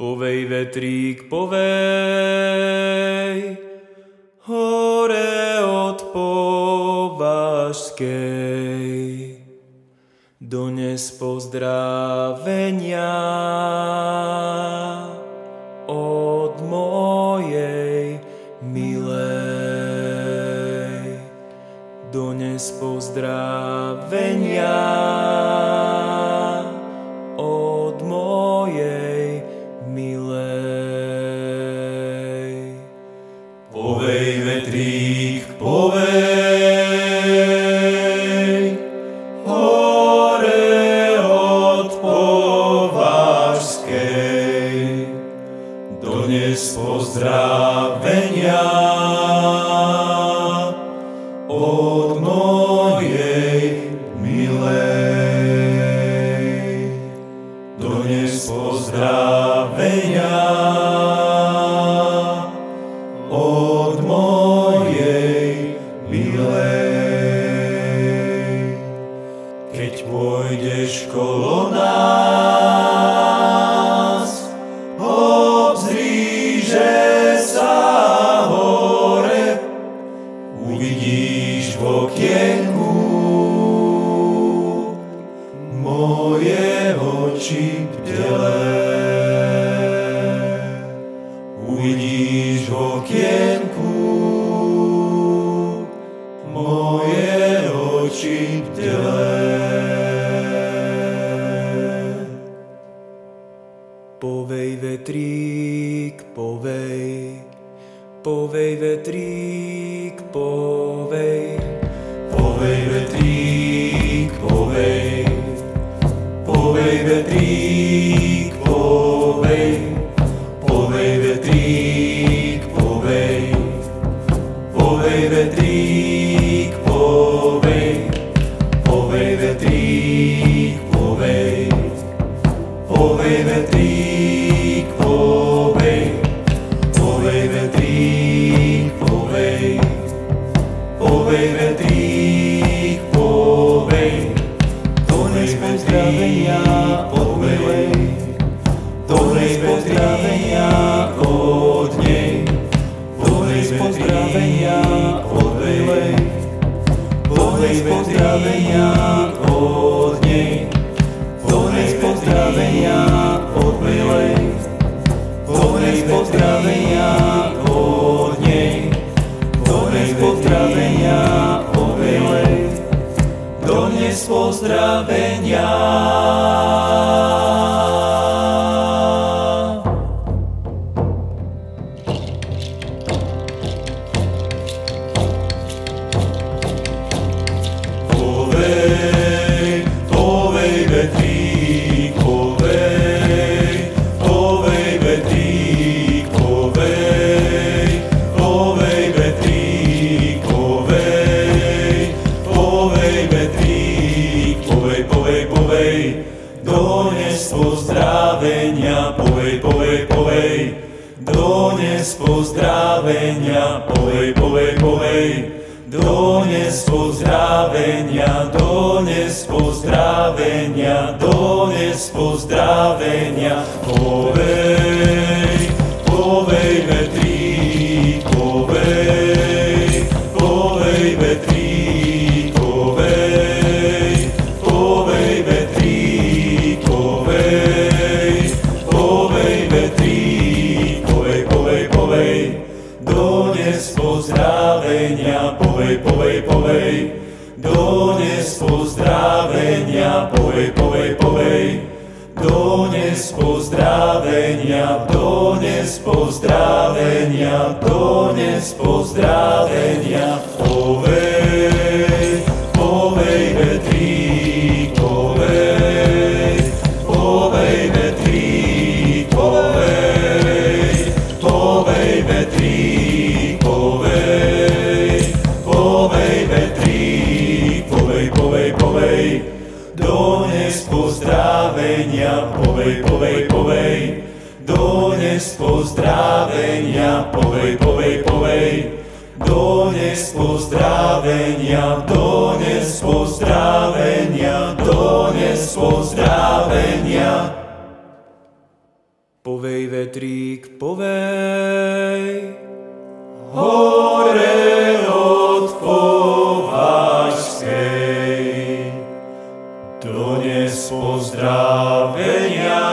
Povej, vetrík, povej, hore od Považskej, dones pozdravenia od mojej milej. Dones pozdravenia od mojej milej. Povej, vetrík, povej, hore od Považskej, dones pozdravenia od mojej milej. Dones pozdravenia od mojej milej. Keď pôjdeš kolo nás, obzri, že sa hore uvidíš v okienku moje oči bdelé. Uvidíš v okienku moje oči bdelé. Povej, vetrík, povej, povej, vetrík, povej, povej, vetrík, povej, povej, vetrík, povej, povej, vetrík, povej, povej, vetrík, povej, povej, vetrík, povej, povej, vetrík, povej, povej, vetrík, povej, povej, vetrík, povej, dones pozdravenia od milej, dones pozdravenia od nej, dones pozdravenia od milej, dones pozdravenia od nej, dones pozdravenia od milej, dones pozdravenia od nej, dones pozdravenia od milej, dones pozdravenia. Povej, povej, vetrík, povej, povej, vetrík, povej, povej, vetrík, povej, povej, vetrík, povej, povej, povej, dones pozdravenia, povej, povej, povej, dones pozdravenia, povej, povej, povej, dones pozdravenia, dones pozdravenia, dones pozdravenia, povej, povej, vetrík, povej, povej, vetrík, povej, povej, vetrík, povej, povej, vetrík, povej, povej, povej, dones pozdravenia, povej, povej, povej, dones pozdravenia, povej, povej, povej, dones pozdravenia, dones pozdravenia, dones pozdravenia, povej, povej, vetrík, povej, povej, vetrík, povej, povej, vetrík, povej, povej, vetrík, povej, povej, povej, dones pozdravenia, povej, povej, povej, dones pozdravenia, povej, povej, povej, dones pozdravenia, dones pozdravenia, dones pozdravenia. Povej vetrík, povej. Hore od Považskej dones pozdravenia.